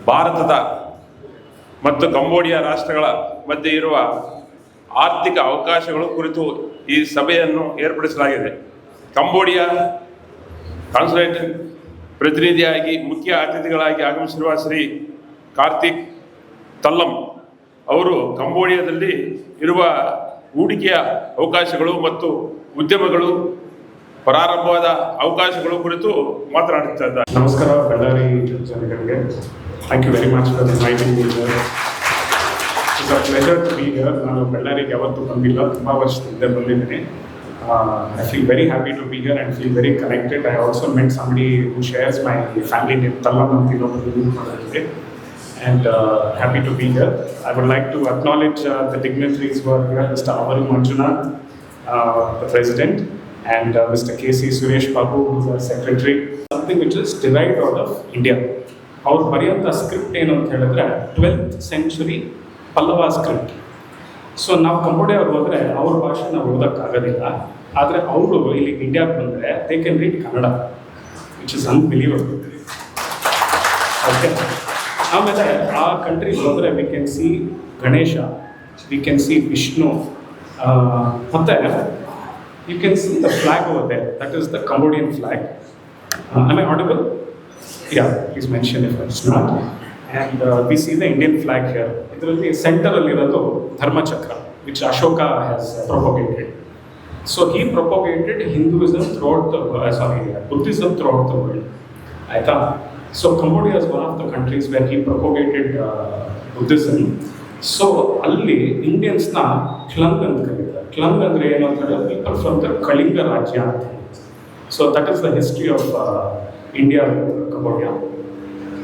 ಭಾರತದ ಮತ್ತು ಕಂಬೋಡಿಯಾ ರಾಷ್ಟ್ರಗಳ ಮಧ್ಯೆ ಇರುವ ಆರ್ಥಿಕ ಅವಕಾಶಗಳು ಕುರಿತು ಈ ಸಭೆಯನ್ನು ಏರ್ಪಡಿಸಲಾಗಿದೆ. ಕಂಬೋಡಿಯಾ ಕಾನ್ಸುಲೇಟ್ ಪ್ರತಿನಿಧಿಯಾಗಿ ಮುಖ್ಯ ಅತಿಥಿಗಳಾಗಿ ಆಗಮಿಸಿರುವ ಶ್ರೀ ಕಾರ್ತಿಕ್ ತಲ್ಲಂ ಅವರು ಕಂಬೋಡಿಯಾದಲ್ಲಿ ಇರುವ ಹೂಡಿಕೆಯ ಅವಕಾಶಗಳು ಮತ್ತು ಉದ್ಯಮಗಳು ಪ್ರಾರಂಭವಾದ ಅವಕಾಶಗಳು ಕುರಿತು ಮಾತನಾಡುತ್ತಿದ್ದಾರೆ. ನಮಸ್ಕಾರ ಬಳ್ಳಾರಿ ಜನಗಳಿಗೆ. Thank you very much for inviting me here. It's a pleasure to be here. ನಾನು ಬಳ್ಳಾರಿಗೆ ಯಾವತ್ತೂ ಬಂದಿಲ್ಲ, ತುಂಬ ವರ್ಷದಿಂದ ಬಂದಿದ್ದೀನಿ. I feel very happy to be here and feel very connected. I also met somebody who shares my family name, Tallam Antilo, and happy to be here. I would like to acknowledge the dignitaries who are here, Mr. Avaru Manjunath, the President, and Mr. K.C. Suresh Babu, who is our Secretary. Something which is derived out of India. Our ಬರೆಯುವಂಥ script ಏನು ಅಂತ ಹೇಳಿದ್ರೆ 12th century Pallava script. So ನಾವು ಕಂಬೋಡಿಯಾವ್ರು ಹೋದರೆ ಅವ್ರ ಭಾಷೆ ನಾವು ಓದೋಕ್ಕಾಗೋದಿಲ್ಲ. ಆದರೆ ಅವರು ಇಲ್ಲಿ ಇಂಡಿಯಾಕ್ಕೆ ಬಂದರೆ they can read Kannada, which is unbelievable. Okay, ಆಮೇಲೆ ಆ ಕಂಟ್ರಿಗೆ ಹೋದರೆ we can see Ganesha, we can see Vishnu, ಮತ್ತು you can see the flag over there. That is the Cambodian flag. Am I audible? Yeah, please mention if it's not. And we see the Indian flag here. Idರಲ್ಲಿ center ಅಲ್ಲಿ ಇರೋದು ಧರ್ಮಚಕ್ರ, which Ashoka has propagated. So he propagated Hinduism throughout the Buddhism throughout the world. ಆಯ್ತಾ? So Cambodia is one of the countries where he propagated Buddhism. So ಅಲ್ಲಿ ಇಂಡಿಯನ್ಸ್ನ ಕ್ಲಂಗ್ ಅಂತ ಕರೀತಾರೆ. ಕ್ಲಂಗ್ ಅಂದರೆ ಏನು ಅಂತ ಹೇಳಿದ್ರೆ ಪೀಪಲ್ ಫ್ರಮ್ ದ ಕಳಿಂಗ ರಾಜ್ಯ ಅಂತ. So that is the history of India, Cambodia.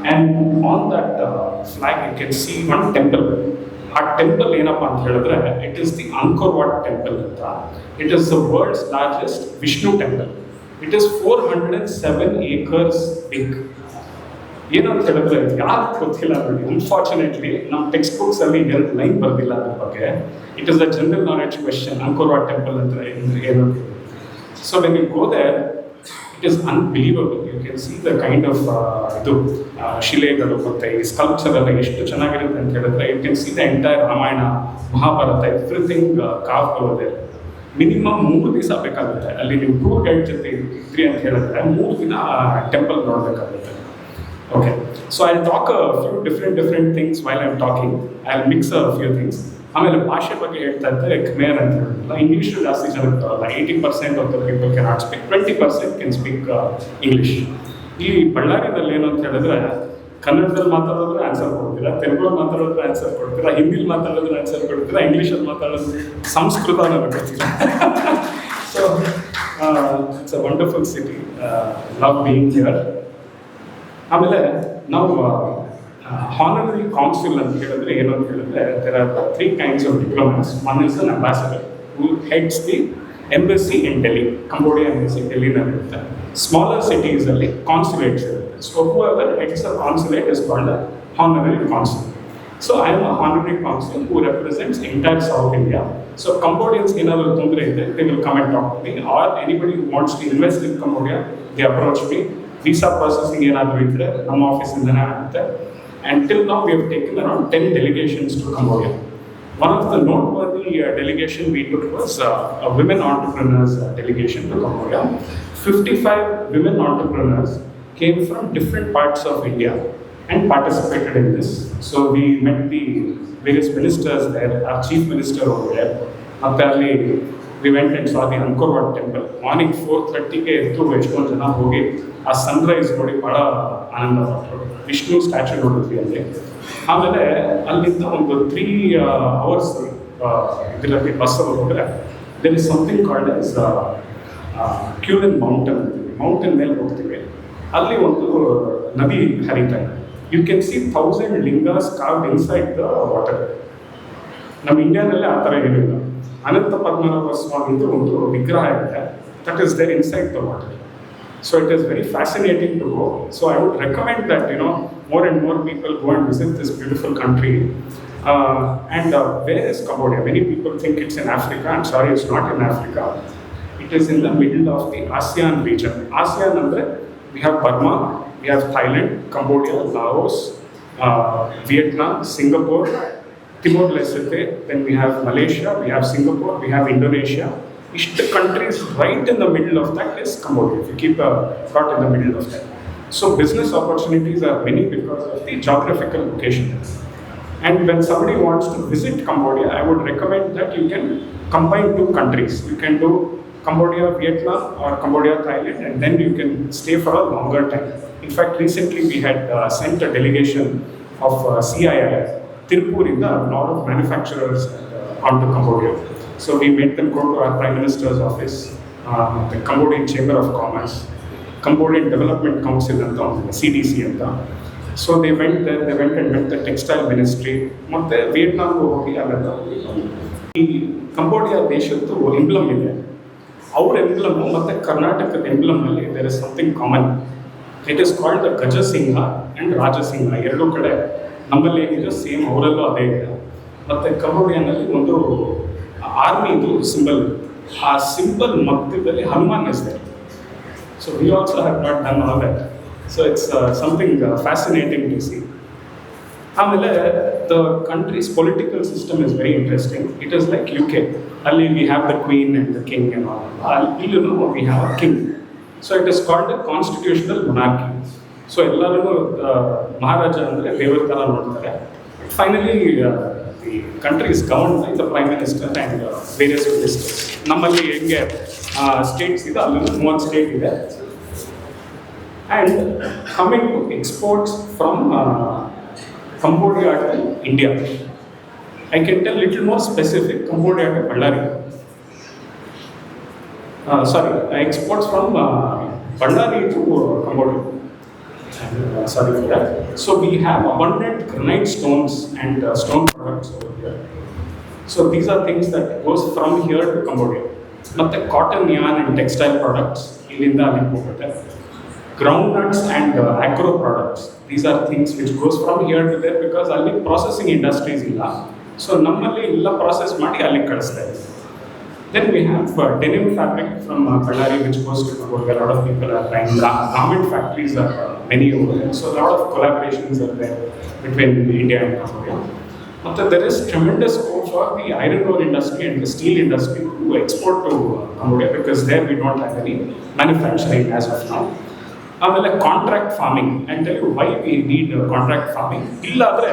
And on that flag you can see one temple. ಆ ಟೆಂಪಲ್ ಏನಪ್ಪ ಅಂತ ಹೇಳಿದ್ರೆ it is the Angkor Wat temple ಅಂತ. It is the world's largest Vishnu temple. It is 407 acres big. ಏನಂತ ಹೇಳಿದ್ರೆ ಯಾರು ಗೊತ್ತಿಲ್ಲ ನೋಡಿ. ಅನ್ಫಾರ್ಚುನೇಟ್ಲಿ ನಮ್ಮ ಟೆಕ್ಸ್ಟ್ ಬುಕ್ಸಲ್ಲಿ ಎರಡು ಲೈನ್ ಬರೆದಿಲ್ಲ ಅದ್ರ ಬಗ್ಗೆ. It is a general knowledge question, Angkor Wat temple ಅಂದರೆ ಏನು. So when you go there it is unbelievable. You can see the kind of ಇದು ಶಿಲೆಗಳು ಮತ್ತು ಈ ಸ್ಕಲ್ಪ್ಚರ್ ಎಲ್ಲ ಎಷ್ಟು ಚೆನ್ನಾಗಿರುತ್ತೆ ಅಂತ ಹೇಳಿದ್ರೆ you can see the entire Ramayana, Mahabharata, everything carved over there. Minimum 3 ದಿವಸ ಬೇಕಾಗುತ್ತೆ. ಅಲ್ಲಿ ನೀವು ಟೂರ್ ಗೈಡ್ ಜೊತೆ ಇದ್ರಿ ಅಂತ ಹೇಳಿದ್ರೆ 3 ದಿನ temple ನೋಡಬೇಕಾಗುತ್ತೆ. Okay, so I'll talk a few different things while I'm talking. I'll mix a few things. ಆಮೇಲೆ ಭಾಷೆ ಬಗ್ಗೆ ಹೇಳ್ತಾ ಇದ್ದರೆ ಖಮೇರ್ ಅಂತ ಹೇಳಿಲ್ಲ. ಇಂಗ್ಲೀಷ್ ಜಾಸ್ತಿ ಜನ ಬರೋಲ್ಲ. 80% of the people can not speak, 20% can speak English. ಈ ಬಳ್ಳಾರಿನಲ್ಲಿ ಏನು ಅಂತ ಹೇಳಿದ್ರೆ ಕನ್ನಡದಲ್ಲಿ ಮಾತಾಡೋದ್ರೆ ಆನ್ಸರ್ ಕೊಡ್ತೀರಾ, ತೆಲುಗಲ್ಲಿ ಮಾತಾಡೋದ್ರೆ ಆನ್ಸರ್ ಕೊಡ್ತೀರಾ, ಹಿಂದಿಲಿ ಮಾತಾಡೋದ್ರೆ ಆನ್ಸರ್ ಕೊಡ್ತೀರಾ, ಇಂಗ್ಲೀಷಲ್ಲಿ ಮಾತಾಡೋದು ಸಂಸ್ಕೃತ ಗೊತ್ತಿಲ್ಲ. So it's a wonderful city. Love being here. ಆಮೇಲೆ ನಾವು ಹಾನರರಿ ಕಾನ್ಸುಲ್ ಅಂತ ಹೇಳಿದ್ರೆ ಏನು ಅಂತ ಹೇಳಿದ್ರೆ there are 3 kinds of diplomats. One is an ambassador who heads the embassy in Delhi. Cambodia embassy ಡೆಲ್ಲಿನಲ್ಲಿ ಇರುತ್ತೆ. ಸ್ಮಾಲರ್ ಸಿಟೀಸಲ್ಲಿ ಕಾನ್ಸುಲೇಟ್ಸ್ ಇರುತ್ತೆ. So whoever heads the consulate is called a honorary consul. So I am a honorary consul who represents entire South India. So Cambodians ಏನಾದರೂ ತೊಂದರೆ ಇದೆ, they will come and talk to me, or anybody who wants to invest in Cambodia, they approach me. Visa processing ಏನಾದರೂ ಇದ್ದರೆ ನಮ್ಮ ಆಫೀಸಿಂದನೇ ಆಗುತ್ತೆ. And till ನಾವು we have taken around 10 delegations to Cambodia. One of the noteworthy delegation we took was women entrepreneurs delegation to Cambodia. 55 women entrepreneurs came from different parts of India and participated in this. So we met the various ministers there, our chief minister over there. ಮತ್ತು ಅಲ್ಲಿ we went and saw the Angkor Wat temple. Morning 4:30ಗೆ ಎದ್ದು ಎಷ್ಟೊಂದು ಜನ ಹೋಗಿ ಆ Sunrise ನೋಡಿ ಭಾಳ ಆನಂದ ಪಟ್ಟರು. ವಿಷ್ಣು ಸ್ಟ್ಯಾಚ್ಯೂ ನೋಡಿದ್ವಿ ಅಲ್ಲಿ. ಆಮೇಲೆ ಅಲ್ಲಿಂದ ಒಂದು 3 hours ಇದರಲ್ಲಿ ಬಸ್ಸಲ್ಲಿ ಹೋದರೆ there is something called as Kulen mountain ಅಂತೀವಿ. ಮೌಂಟೇನ್ ಮೇಲೆ ಹೋಗ್ತೀವಿ. ಅಲ್ಲಿ ಒಂದು ನದಿ ಹರಿತಾ ಇದೆ. You can see 1000 lingas carved inside the water. ನಮ್ಮ ಇಂಡಿಯಾದಲ್ಲೇ ಆ ಥರ ಏನಿಲ್ಲ. ಅನಂತ ಪದ್ಮನಾಭ ಸ್ವಾಮಿದು ಒಂದು ವಿಗ್ರಹ ಇದೆ. That is there inside the water. So it is very fascinating to go. So I would recommend that more and more people go and visit this beautiful country. And where is Cambodia? Many people think it's in Africa. I'm sorry, it's not in Africa. It is in the middle of the ASEAN region. ASEAN, we have Burma, we have Thailand, Cambodia, Laos, Vietnam, Singapore, Timor-Leste, then we have Malaysia, we have Singapore, we have Indonesia. Each countries right in the middle of that is Cambodia. If you keep a thought in the middle of that. So business opportunities are many because of the geographical location. And when somebody wants to visit Cambodia, I would recommend that you can combine two countries. You can do Cambodia, Vietnam or Cambodia, Thailand, and then you can stay for a longer time. In fact, recently we had sent a delegation of CII, Tirupur, in a lot of manufacturers onto Cambodia. So we made them go to our Prime Minister's office, the Cambodian Chamber of Commerce, Cambodian Development Council, and CDC. So they went there, they went and met the Textile Ministry. ಮತ್ತು ವಿಯೆಟ್ನಾಮ್ಗೆ ಹೋಗಿ ಅಲ್ಲೆಲ್ಲ ಈ Cambodia ದೇಶದ್ದು emblem ಇದೆ. ಅವ್ರ emblem ಮತ್ತು ಕರ್ನಾಟಕದ ಎಂಬ್ಲಮ್ಮಲ್ಲಿ there is something common. It is called the Gajasimha and Rajasimha. ಎರಡೂ ಕಡೆ ನಮ್ಮಲ್ಲಿ ಏನಿದೆ ಸೇಮ್ ಅವರಲ್ಲೂ ಅದೇ ಇದೆ. ಮತ್ತು ಕಂಬೋಡಿಯಾನಲ್ಲಿ ಒಂದು ಆರ್ಮಿದು ಸಿಂಬಲ್, ಆ ಸಿಂಬಲ್ ಮಧ್ಯದಲ್ಲಿ ಹನುಮಾನ್ ಇದೆ. So we also have not done all that. So it's something fascinating to see. The country's political system is very interesting. It is like UK. Ali we have the queen and the king and all. We have a king. So it is called a constitutional monarchy. So ಎಲ್ಲರೂ ಮಹಾರಾಜ ಅಂದರೆ ದೇವರ ಥರ ನೋಡ್ತಾರೆ. Finally, the country is governed by the Prime Minister and various ministers. ನಮ್ಮಲ್ಲಿ ಹೆಂಗೆ States ಇದೆ, ಅಲ್ಲಿ 30 state ಇದೆ. And coming to exports from Cambodia to India, I can tell little more specific. Cambodia to Ballari. Exports from Ballari to Cambodia. Sorry for that. So we have abundant granite stones and stone products over here. So these are things that goes from here to Cambodia. But the cotton, yarn and textile products, ilinda ali hogutte. Groundnuts and agro products. These are things which goes from here to there because ಅಲ್ಲಿ processing industries ಇಲ್ಲ. So ನಮ್ಮಲ್ಲಿ ಎಲ್ಲ process ಮಾಡಿ ಅಲ್ಲಿ ಕಳಿಸ್ತಾರೆ. Then we have denim fabric from Ballari which goes to Cambodia. A lot of people are buying. Garment factories are many over there. So a lot of collaborations are there between India and Cambodia. But there is tremendous scope for the iron ore industry and the steel industry to export to Cambodia because there we don't have any manufacturing as of now. ಆಮೇಲೆ contract farming. And tell you why we need contract farming. ಇಲ್ಲಾದರೆ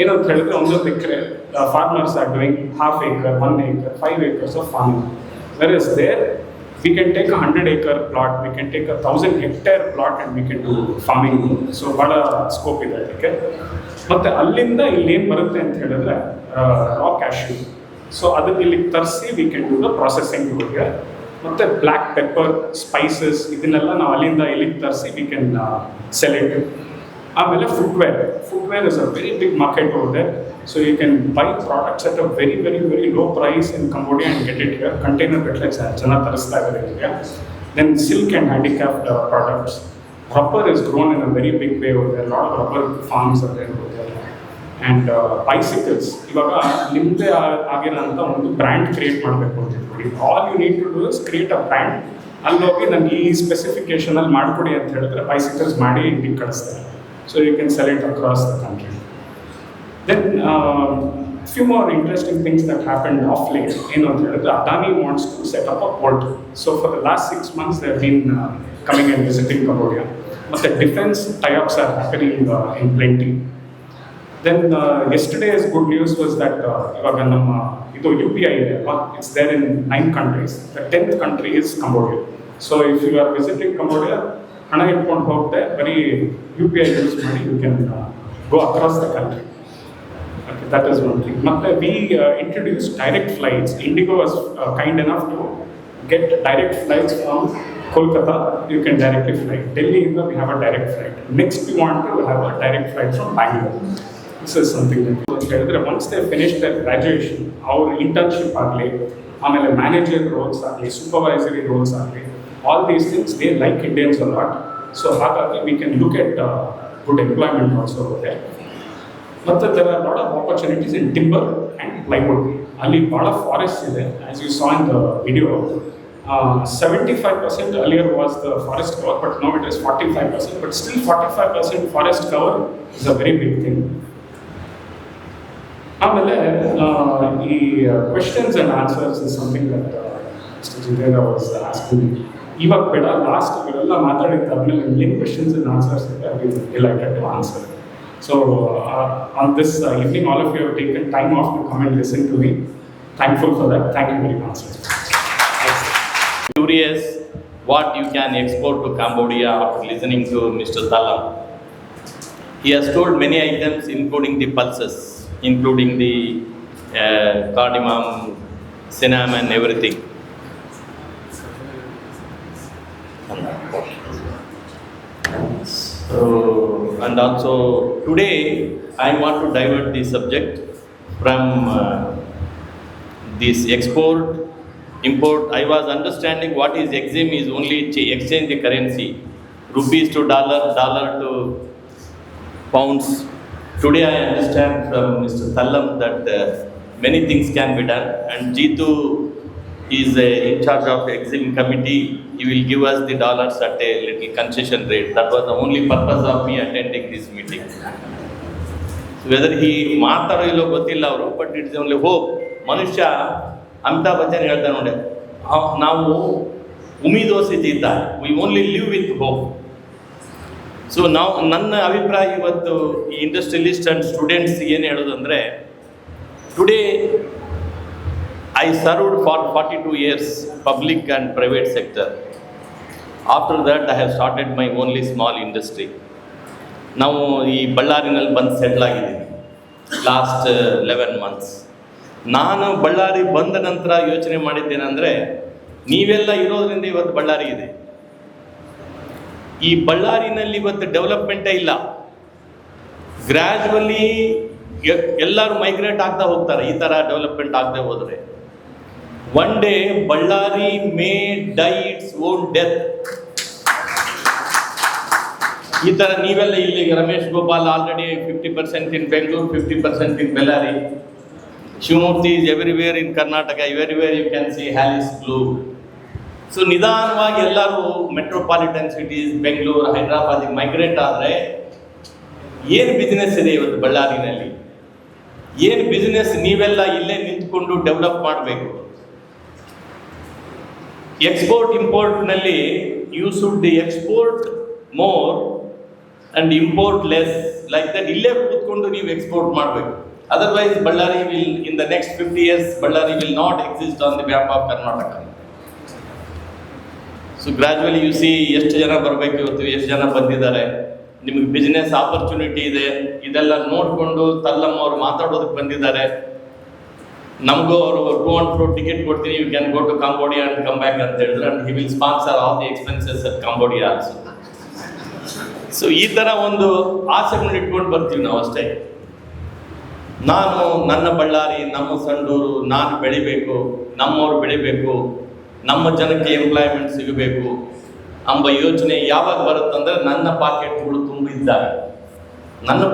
ಏನಂತ ಹೇಳಿದ್ರೆ ಒಂದೊಂದು ಎಕರೆ farmers are doing half acre, 1 acre, 5 acres of farming. Whereas there we can take a 100 acre plot, we can take a 1000 hectare plot and we can do farming. So ಭಾಳ scope ಇದೆ ಅದಕ್ಕೆ. ಮತ್ತು ಅಲ್ಲಿಂದ ಇಲ್ಲೇನು ಬರುತ್ತೆ ಅಂತ ಹೇಳಿದ್ರೆ ರಾ ಕ್ಯಾಶ್ಯೂ. ಸೊ ಅದಕ್ಕೆ ಇಲ್ಲಿಗೆ ತರಿಸಿ we can do the processing ಹೋಗಿ. ಮತ್ತು ಬ್ಲ್ಯಾಕ್ ಪೆಪ್ಪರ್, ಸ್ಪೈಸಸ್ ಇದನ್ನೆಲ್ಲ ನಾವು ಅಲ್ಲಿಂದ ಇಲ್ಲಿಗೆ ತರಿಸಿ ವಿ ಕ್ಯಾನ್ ಸೆಲ್ ಇಟ್. ಆಮೇಲೆ footwear is a very big market over there. So you can buy products at a very very very low price in Cambodia and get it here. Container ಗಟ್ಟಲೆ ಜನ ತರಿಸ್ತಾ ಇದ್ದಾರೆ ಇಲ್ಲಿಗೆ. Then silk and handicraft products. Rubber is grown in a very big way over there. Lot of rubber farms are there over there. And bicycles, ಇವಾಗ ನಿಮ್ಮದೇ ಆಗಿರೋಂಥ ಒಂದು brand create ಮಾಡಬೇಕು ಅಂತ ಹೇಳ್ಬಿಡಿ. All you need to do is create a brand. ಅಲ್ಲಿ ಹೋಗಿ ನನಗೆ ಈ ಸ್ಪೆಸಿಫಿಕೇಷನಲ್ಲಿ ಮಾಡಿಕೊಡಿ ಅಂತ ಹೇಳಿದ್ರೆ ಬೈಸಿಕಲ್ಸ್ ಮಾಡಿ ಇಂಡಿಗೆ ಕಳಿಸ್ತಾರೆ. So you can sell it across the country. Then few more interesting things that happened of late ಏನು ಅಂತ ಹೇಳಿದ್ರೆ, Adani wants to set up a port. So for the last 6 months they have been coming and visiting Cambodia. ಮತ್ತು defence tie ups are happening in plenty. Then yesterday's good news was that ಇವಾಗ ನಮ್ಮ ಇದು UPI ಇದೆ ಅಲ್ವಾ, it's there in 9 countries. The 10th country is Cambodia. So if you are visiting Cambodia, ಹಣ ಇಟ್ಕೊಂಡು ಹೋಗದೆ ಬರೀ UPI ಯೂಸ್ ಮಾಡಿ you can go across the country. Okay, that is one thing. ಮತ್ತೆ we introduced direct flights. Indigo was kind enough to get direct flights from Kolkata. You can directly fly. Delhi, we have a direct flight. Next we want to have a direct flight from Bangalore. This is something that once they finish their graduation, our internship ಆಗಲಿ, ಆಮೇಲೆ manager rolls ಆಗಲಿ, supervisory rolls ಆಗಲಿ, all these things they like Indians a lot. So ಹಾಗಾಗಿ we can look at good employment also over there. ಮತ್ತು there are a lot of opportunities in timber and plywood. ಅಲ್ಲಿ ಭಾಳ forest ಇದೆ. As you saw in the video, 75% earlier was the forest cover, but now it is 45%. But still, 45% forest cover is a very big thing. ಆಮೇಲೆ ಈ questions and answers is something that mister Jitendra was asking. ಇವಾಗ ಬೇಡ, last ಇವೆಲ್ಲ ಮಾತಾಡಿದ್ದಾದ್ಮೇಲೆ ಏನು questions and answers ಇದೆ I will delighted to answer. So on this evening, all of you have taken time off to come and listen to me. Thankful for that. Thank you very much. Curious what you can export to Cambodia after listening to Mr. Thallam. He has told many items, including the pulses, including the cardamom, cinnamon, everything. So, and also today I want to divert the subject from this export, import. I was understanding what is EXIM is only exchange the currency, rupees to dollar, dollar to pounds. Today I understand from Mr. Thallam that many things can be done, and Jitu is in charge of EXIM committee. He will give us the dollars at a little concession rate. That was the only purpose of me attending this meeting. So whether he ಮಾತಾಡೋ ಇಲ್ಲೋ ಗೊತ್ತಿಲ್ಲ ಅವರು, but it's only hope. ಮನುಷ್ಯ ಅಮಿತಾಬ್ ಬಚ್ಚನ್ ಹೇಳ್ತಾರೆ ನೋಡಿ, ನಾವು ಉಮೀದೋಸಿ ಜೀತ, we only live with hope. So ನಾವು, ನನ್ನ ಅಭಿಪ್ರಾಯ ಇವತ್ತು ಈ ಇಂಡಸ್ಟ್ರಿಯಲಿಸ್ಟ್ ಆ್ಯಂಡ್ ಸ್ಟೂಡೆಂಟ್ಸ್ ಏನು ಹೇಳೋದಂದರೆ, today I served for 42 years, public and private sector. After that, I have started my only small industry. ನಾವು ಈ ಬಳ್ಳಾರಿನಲ್ಲಿ ಬಂದು ಸೆಟ್ಲ್ ಆಗಿದ್ದೀನಿ ಲಾಸ್ಟ್ 11 months. ನಾನು ಬಳ್ಳಾರಿ ಬಂದ ನಂತರ ಯೋಚನೆ ಮಾಡಿದ್ದೇನೆಂದರೆ, ನೀವೆಲ್ಲ ಇರೋದ್ರಿಂದ ಇವತ್ತು ಬಳ್ಳಾರಿ ಇದೆ. ಈ ಬಳ್ಳಾರಿನಲ್ಲಿ ಇವತ್ತು ಡೆವಲಪ್ಮೆಂಟೇ ಇಲ್ಲ. ಗ್ರ್ಯಾಜುವಲಿ ಎಲ್ಲರೂ ಮೈಗ್ರೇಟ್ ಆಗ್ತಾ ಹೋಗ್ತಾರೆ ಈ ಥರ ಡೆವಲಪ್ಮೆಂಟ್ ಆಗದೆ ಹೋದರೆ. One day, Ballari may die its own death. ಈ ಥರ ನೀವೆಲ್ಲ ಇಲ್ಲಿ Ramesh Gopal already 50% in Bengaluru, 50% in Bellary. Shivamurthy is everywhere in Karnataka, everywhere you can see Hallis Blue. So ನಿಧಾನವಾಗಿ ಎಲ್ಲರೂ ಮೆಟ್ರೋಪಾಲಿಟನ್ ಸಿಟೀಸ್, ಬೆಂಗಳೂರು, ಹೈದರಾಬಾದಿಗೆ ಮೈಗ್ರೇಟ್ ಆದರೆ ಏನು ಬಿಸ್ನೆಸ್ ಇದೆ ಇವತ್ತು ಬಳ್ಳಾರಿನಲ್ಲಿ? ಏನು ಬಿಸ್ನೆಸ್? ನೀವೆಲ್ಲ ಇಲ್ಲೇ ನಿಂತ್ಕೊಂಡು ಡೆವಲಪ್ ಮಾಡಬೇಕು. ಎಕ್ಸ್ಪೋರ್ಟ್ ಇಂಪೋರ್ಟ್ನಲ್ಲಿ you should export more and import less, like that. ಇಲ್ಲೇ ಕೂತ್ಕೊಂಡು ನೀವು ಎಕ್ಸ್ಪೋರ್ಟ್ ಮಾಡಬೇಕು. Otherwise Ballari will, in the next 50 years, Ballari will not exist on the map of Karnataka. So gradually you see ಎಷ್ಟು ಜನ ಬರಬೇಕು ಇವತ್ತು, ಎಷ್ಟು ಜನ ಬಂದಿದ್ದಾರೆ, ನಿಮಗೆ ಬಿಸ್ನೆಸ್ ಆಪರ್ಚುನಿಟಿ ಇದೆ. ಇದೆಲ್ಲ ನೋಡಿಕೊಂಡು ತಲ್ಲಮ್ಮ ಅವರು ಮಾತಾಡೋದಕ್ಕೆ ಬಂದಿದ್ದಾರೆ. ನಮಗೂ ಅವರು 200 crore ಟಿಕೆಟ್ ಕೊಡ್ತೀನಿ, you can go to Cambodia and come back ಅಂತ ಹೇಳಿದ್ರೆ, and he will sponsor all the expenses at Cambodia also. So ಈ ಥರ ಒಂದು ಆಸೆಗಳನ್ನ ಇಟ್ಕೊಂಡು ಬರ್ತೀವಿ ನಾವು ಅಷ್ಟೇ. ನಾನು ನನ್ನ ಬಳ್ಳಾರಿ, ನಮ್ಮ ಸಂಡೂರು, ನಾನು ಬೆಳಿಬೇಕು, ನಮ್ಮವ್ರು ಬೆಳಿಬೇಕು, ನಮ್ಮ ಜನಕ್ಕೆ ಎಂಪ್ಲಾಯ್ಮೆಂಟ್ ಸಿಗಬೇಕು ಎಂಬ ಯೋಚನೆ ಯಾವಾಗ ಬರುತ್ತಂದ್ರೆ, ನನ್ನ ಪಾಕೆಟ್ಗಳು ತುಂಬಿದ್ದಾಗ. ನನ್ನ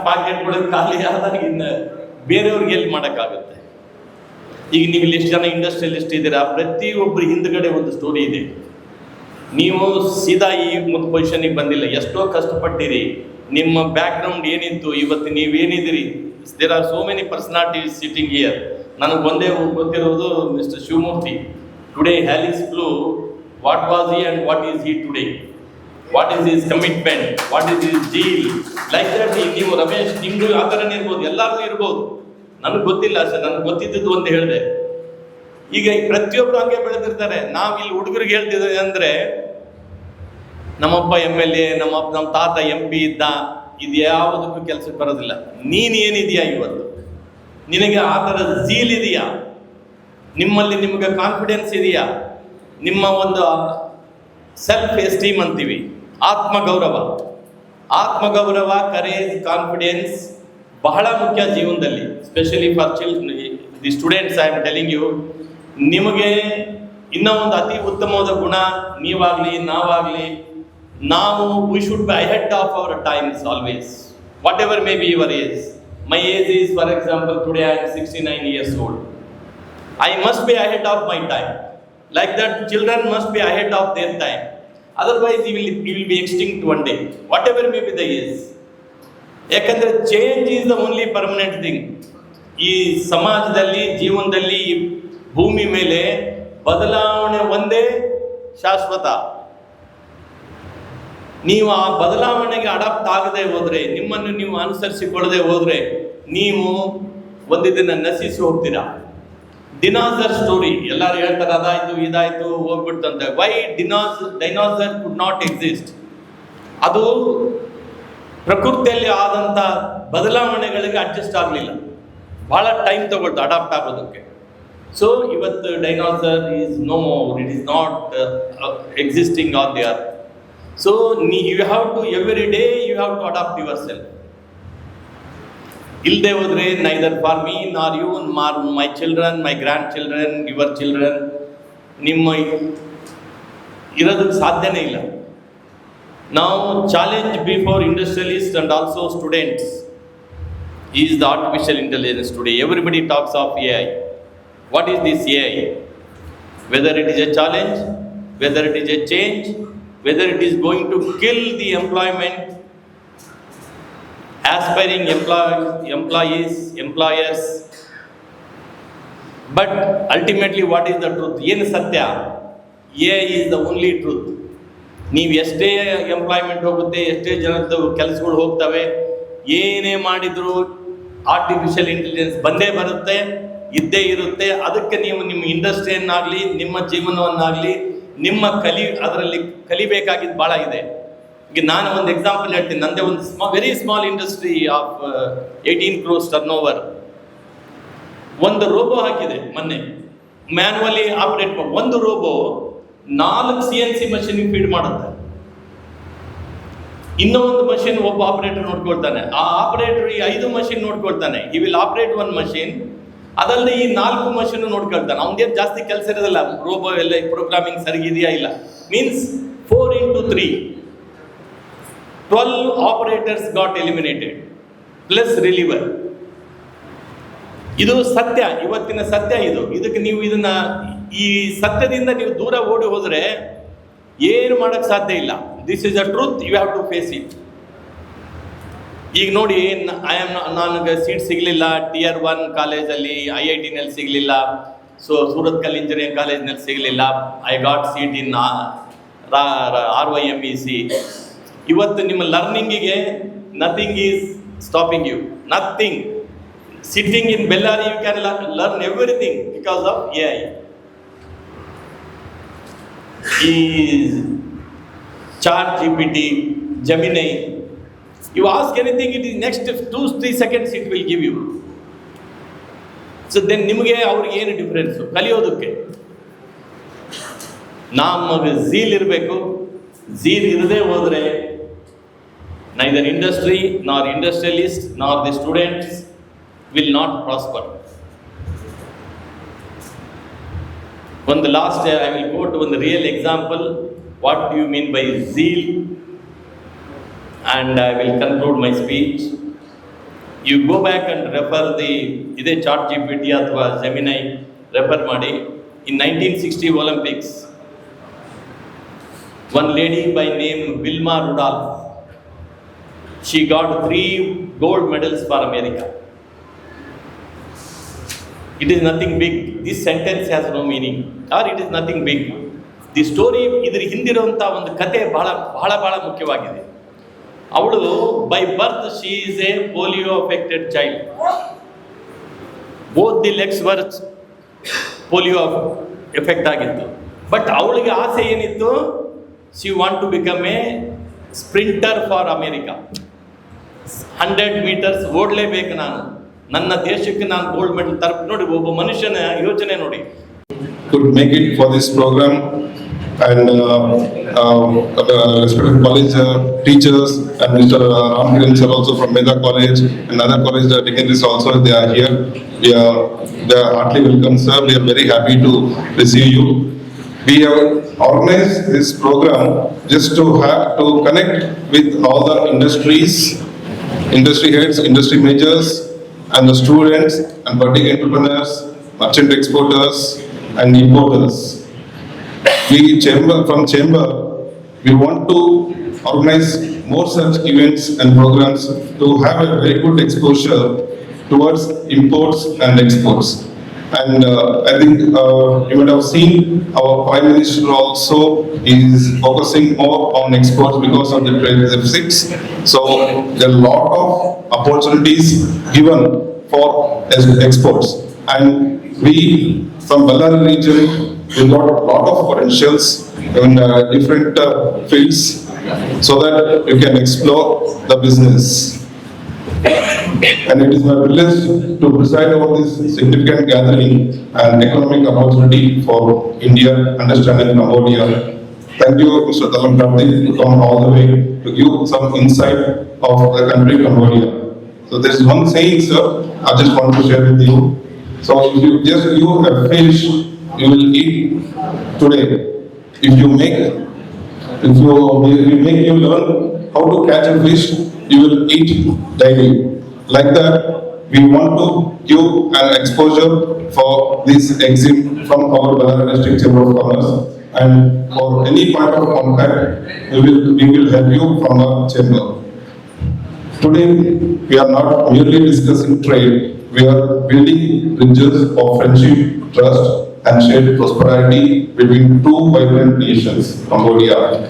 ಪಾಕೆಟ್ಗಳು ಖಾಲಿ ಆದಾಗ ಇನ್ನು ಬೇರೆಯವ್ರಿಗೆ ಎಲ್ಲಿ ಮಾಡೋಕ್ಕಾಗುತ್ತೆ? ಈಗ ನೀವು ಇಲ್ಲಿ ಎಷ್ಟು ಜನ ಇಂಡಸ್ಟ್ರಿಯಲಿಸ್ಟ್ ಇದ್ದೀರಾ, ಪ್ರತಿಯೊಬ್ಬರು ಹಿಂದ್ಗಡೆ ಒಂದು ಸ್ಟೋರಿ ಇದೆ. ನೀವು ಸೀದಾ ಈ ಒಂದು ಪೊಸಿಷನಿಗೆ ಬಂದಿಲ್ಲ, ಎಷ್ಟೋ ಕಷ್ಟಪಟ್ಟಿರಿ. ನಿಮ್ಮ ಬ್ಯಾಕ್ಗ್ರೌಂಡ್ ಏನಿತ್ತು, ಇವತ್ತು ನೀವೇನಿದ್ದೀರಿ. There are so many personalities sitting here. ನನಗೆ ಒಂದೇ ಗೊತ್ತಿರೋದು mister Shivamurthy. Today Hallis Blue, what was he and what is he today? What is his commitment? What is his zeal? Like that. ನೀವು ರಮೇಶ್, ನಿಮಗೂ ಆ ಥರನೇ ಇರ್ಬೋದು, ಎಲ್ಲರಿಗೂ ಇರ್ಬೋದು. ನನಗೆ ಗೊತ್ತಿಲ್ಲ ಅಷ್ಟೇ, ನನಗೆ ಗೊತ್ತಿದ್ದು ಒಂದು ಹೇಳಿದೆ. ಈಗ ಪ್ರತಿಯೊಬ್ಬರು ಹಂಗೆ ಬೆಳೆದಿರ್ತಾರೆ. ನಾವು ಇಲ್ಲಿ ಹುಡುಗರಿಗೆ ಹೇಳ್ತಿದ್ದೇವೆ ಅಂದರೆ, ನಮ್ಮಪ್ಪ MLA, ನಮ್ಮ ತಾತ MP ಇದ್ದ, ಇದು ಯಾವುದಕ್ಕೂ ಕೆಲಸಕ್ಕೆ ಬರೋದಿಲ್ಲ. ನೀನು ಏನಿದೆಯಾ ಇವತ್ತು? ನಿನಗೆ ಆ ಥರ ಜೀಲ್ ಇದೆಯಾ? ನಿಮ್ಮಲ್ಲಿ ನಿಮಗೆ ಕಾನ್ಫಿಡೆನ್ಸ್ ಇದೆಯಾ? ನಿಮ್ಮ ಒಂದು ಸೆಲ್ಫ್ ಎಸ್ಟೀಮ್ ಅಂತೀವಿ, ಆತ್ಮಗೌರವ, ಕರೇಜ್, ಕಾನ್ಫಿಡೆನ್ಸ್ ಬಹಳ ಮುಖ್ಯ ಜೀವನದಲ್ಲಿ. Specially for the students, I am telling you. ನಿಮಗೆ ಇನ್ನೂ ಒಂದು ಅತಿ ಉತ್ತಮವಾದ ಗುಣ, ನೀವಾಗಲಿ ನಾವಾಗಲಿ, ನಾವು we should be ahead of our times always, whatever may be your age. My age is, for example, today I am 69 years old. I must be ahead of my time. Like that, children must be ahead of their time. Otherwise, he will be extinct one day, whatever may be the age. ಯಾಕಂದ್ರೆ change is the only permanent thing. ಈ ಸಮಾಜದಲ್ಲಿ, ಜೀವನದಲ್ಲಿ, ಈ ಭೂಮಿ ಮೇಲೆ ಬದಲಾವಣೆ ಒಂದೇ ಶಾಶ್ವತ. ನೀವು ಆ ಬದಲಾವಣೆಗೆ ಅಡಾಪ್ಟ್ ಆಗದೆ ಹೋದ್ರೆ, ನಿಮ್ಮನ್ನು ನೀವು ಅನುಸರಿಸಿಕೊಳ್ಳದೆ ಹೋದ್ರೆ, ನೀವು ಒಂದು ದಿನ ನಶಿಸಿ ಹೋಗ್ತೀರಾ. ಡಿನಾಸರ್ ಸ್ಟೋರಿ ಎಲ್ಲರೂ ಹೇಳ್ತಾರೆ, ಅದಾಯ್ತು ಇದಾಯ್ತು ಹೋಗ್ಬಿಡ್ತು ಅಂತ. Why dinosaur could not exist? ಅದು ಪ್ರಕೃತಿಯಲ್ಲಿ ಆದಂಥ ಬದಲಾವಣೆಗಳಿಗೆ ಅಡ್ಜಸ್ಟ್ ಆಗಲಿಲ್ಲ, ಬಹಳ ಟೈಮ್ ತಗೊಳ್ತು ಅಡಾಪ್ಟ್ ಆಗೋದಕ್ಕೆ. ಸೊ ಇವತ್ತು dinosaur is no more, it is not existing on the earth. So you have to every day you have to adapt yourself. ಇಲ್ಲದೆ ಹೋದ್ರೆ neither for me nor you, my children, my grandchildren, your children, ನಿಮ್ಮ ಇರೋದಕ್ಕೆ ಸಾಧ್ಯನೇ ಇಲ್ಲ. Now challenge before industrialists and also students is the artificial intelligence today. Everybody talks of AI. What is this AI? Whether it is a challenge, whether it is a change, whether it is going to kill the employment, aspiring employees, employers. But ultimately what is the truth? Yen satya? AI is the only truth. ನೀವು ಎಷ್ಟೇ employment ಹೋಗುತ್ತೆ, ಎಷ್ಟೇ ಜನದ್ದು ಕೆಲಸಗಳು ಹೋಗ್ತವೆ, ಏನೇ ಮಾಡಿದ್ರು artificial intelligence ಬಂದೇ ಬರುತ್ತೆ, ಇದ್ದೇ ಇರುತ್ತೆ. ಅದಕ್ಕೆ ನೀವು ನಿಮ್ಮ ಇಂಡಸ್ಟ್ರಿಯನ್ನಾಗಲಿ, ನಿಮ್ಮ ಜೀವನವನ್ನಾಗಲಿ, ನಿಮ್ಮ ಅದರಲ್ಲಿ ಕಲಿಬೇಕಾಗಿದ್ದು ಭಾಳ ಇದೆ. ಈಗ ನಾನು ಒಂದು ಎಕ್ಸಾಂಪಲ್ ಹೇಳ್ತೀನಿ. ನಂದೇ ಒಂದು very small industry of 18 crores turn-over. ಒಂದು ರೋಬೋ ಹಾಕಿದೆ ಮೊನ್ನೆ, ಮ್ಯಾನ್ಯುವಲಿ ಆಪರೇಟ್ ಮಾಡಿ. ಒಂದು ರೋಬೋ 4 CNC ಮಷಿನ್ ಫೀಡ್ ಮಾಡುತ್ತೆ. ಇನ್ನೊಂದು ಮಷಿನ್ ಒಬ್ಬ ಆಪರೇಟರ್ ನೋಡ್ಕೊಳ್ತಾನೆ. ಆ ಆಪರೇಟರ್ ಈ 5 ಮಷಿನ್ ನೋಡ್ಕೊಳ್ತಾನೆ. ಈ ವಿಲ್ ಆಪರೇಟ್ 1 ಮಷಿನ್. ಅದಲ್ಲದೆ ಈ 4 ಮಷಿನ್ ನೋಡ್ಕೊಳ್ತಾನೆ. ಅವ್ನಿಗೇನು ಜಾಸ್ತಿ ಕೆಲಸ ಇರೋದಿಲ್ಲ. ರೋಬೋ ಎಲ್ಲ ಪ್ರೋಗ್ರಾಮಿಂಗ್ ಸರಿಗಿದೆಯಾ ಇಲ್ಲ. Means 4 into 3, 12 operators got eliminated plus reliever. ಇದು ಸತ್ಯ, ಇವತ್ತಿನ ಸತ್ಯ ಇದು. ಇದಕ್ಕೆ ನೀವು ಈ ಸತ್ಯದಿಂದ ನೀವು ದೂರ ಓಡಿ ಹೋದರೆ ಏನು ಮಾಡಕ್ಕೆ ಸಾಧ್ಯ ಇಲ್ಲ. This is a truth, you have to face it. ಈಗ ನೋಡಿ, ನನಗೆ ಸೀಟ್ ಸಿಗಲಿಲ್ಲ Tier 1 ಕಾಲೇಜಲ್ಲಿ, IIT-ನಲ್ಲಿ ಸಿಗಲಿಲ್ಲ, ಸೊ ಸೂರತ್ಕಲ್ ಇಂಜಿನಿಯರಿಂಗ್ ಕಾಲೇಜ್ನಲ್ಲಿ ಸಿಗಲಿಲ್ಲ. I got seat in RYMEC. ಇವತ್ತು ನಿಮ್ಮ ಲರ್ನಿಂಗಿಗೆ nothing is stopping you, nothing. Sitting in Bellary, you can learn everything because of AI. ChatGPT, Gemini, you ask anything, it is next 2-3 seconds it will give you. So then ನಿಮಗೆ ಅವ್ರಿಗೆ ಏನು difference ಕಲಿಯೋದಕ್ಕೆ? ನಮಗೆ zeal ಇರಬೇಕು. Zeal ಇರದೇ ಹೋದರೆ neither industry ನಾರ್ industrialist ನಾರ್ the students will not prosper. One last I will go to one real example. What do you mean by zeal? And I will conclude my speech. You go back and refer the ChatGPT athwa Gemini refer ಮಾಡಿ. In 1960 Olympics, one lady by name Wilma Rudolph, she got 3 gold medals for America. It is nothing big. This sentence has no meaning, or it is nothing big. The story, ಇದರ ಹಿಂದಿರುವಂಥ ಒಂದು ಕತೆ ಬಹಳ ಬಹಳ ಬಹಳ ಮುಖ್ಯವಾಗಿದೆ. ಅವಳು by birth she is a polio affected child. Both the legs were polio effect ಆಗಿತ್ತು. But ಅವಳಿಗೆ ಆಸೆ ಏನಿತ್ತು? She want to become a sprinter for America. 100 meters ಓಡಲೇಬೇಕು ನಾನು, ನನ್ನ ದೇಶಕ್ಕೆ ನಾನು ಗೋಲ್ಡ್ ಮೆಡಲ್ ತರಬೇಕು. ನೋಡಿ, ಒಬ್ಬ ಮನುಷ್ಯನ ಯೋಚನೆ ನೋಡಿ. Could make it for this program, and respected college teachers and Mr. Ramkiran sir also from Meda College and other college dignitaries also, they are here. They are heartily welcome, sir. We are very happy to receive you. We have organized this program just to connect with all the industry heads, industry majors, and the students and budding entrepreneurs, merchant exporters and importers. from chamber, we want to organize more such events and programs to have a very good exposure towards imports and exports. And I think you might have seen our Prime Minister also is focusing more on exports because of the trade deficits. So there are a lot of opportunities given for exports. And we from Ballari region, we got a lot of potentials in different fields so that you can explore the business. And it is my privilege to preside over this significant gathering and economic opportunity for India, understanding Cambodia. Thank you, Mr. Talam Kartik, to come all the way to give some insight of the country Cambodia. So there is one saying, sir, I just want to share with you. So if you just a fish, you will eat today. If you make you learn how to catch a fish, you will eat daily. Like that, we want to give an exposure for this exim from our Ballari District Chamber of Commerce, and for any point of contact, we will help you from our chamber. Today, we are not merely discussing trade, we are building bridges of friendship, trust, and shared prosperity between two vibrant nations, Cambodia,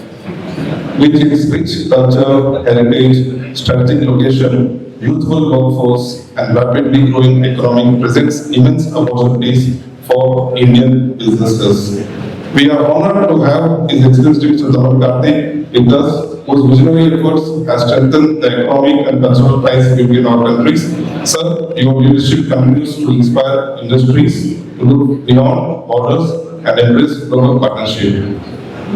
with its rich culture, heritage, strategic location, youthful workforce, and rapidly growing economy presents immense opportunities for Indian businesses. We are honored to have His Excellency Mr. Talam Kartik with us, whose visionary efforts have strengthened the economic and cultural ties between our countries. Sir, your leadership continues to inspire industries to look beyond borders and embrace global partnership.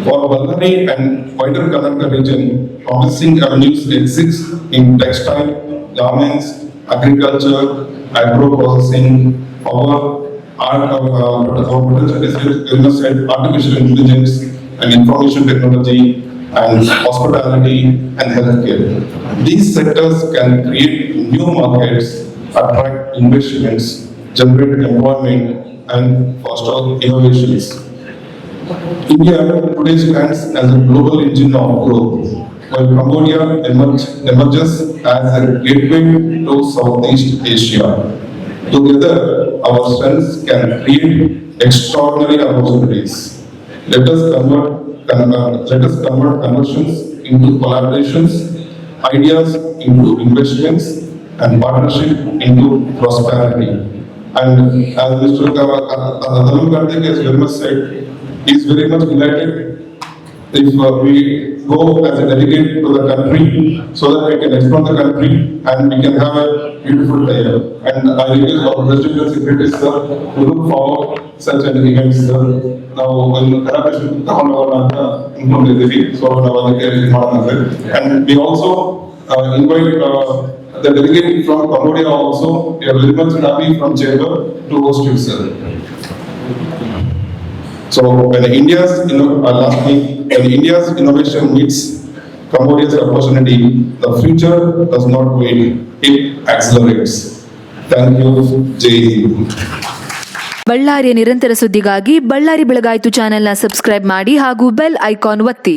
For Ballari and wider Karnataka region, promising avenues exist in textile, garments, agriculture, agro-processing, power, artificial intelligence and information technology, and hospitality and healthcare. These sectors can create new markets, attract investments, generate employment, and foster innovations. India today stands as a global engine of growth, while Cambodia emerges as a gateway to Southeast Asia. Together, our strengths can create extraordinary opportunities. Let us convert conversions into collaborations, ideas into investments, and partnership into prosperity. And as Mr. Talam Kartik has very much said, he is very much delighted if we go as a delegate to the country so that we can explore the country and we can have a beautiful day. And I request our President and Secretary, sir, to look forward such an event, sir. Now, when collaboration so and we also invite the delegate from Cambodia also. We are very much happy from chamber to host you, sir. So when India's innovation meets Cambodia's opportunity, the future does not wait, it accelerates. Thank you, Jai Hind. ಬಳ್ಳಾರಿಯ ನಿರಂತರ ಸುದ್ದಿಗಾಗಿ ಬಳ್ಳಾರಿ ಬೆಳಗಾಯಿತು ಚಾನೆಲ್ನ subscribe ಮಾಡಿ ಹಾಗೂ bell icon ಒತ್ತಿ.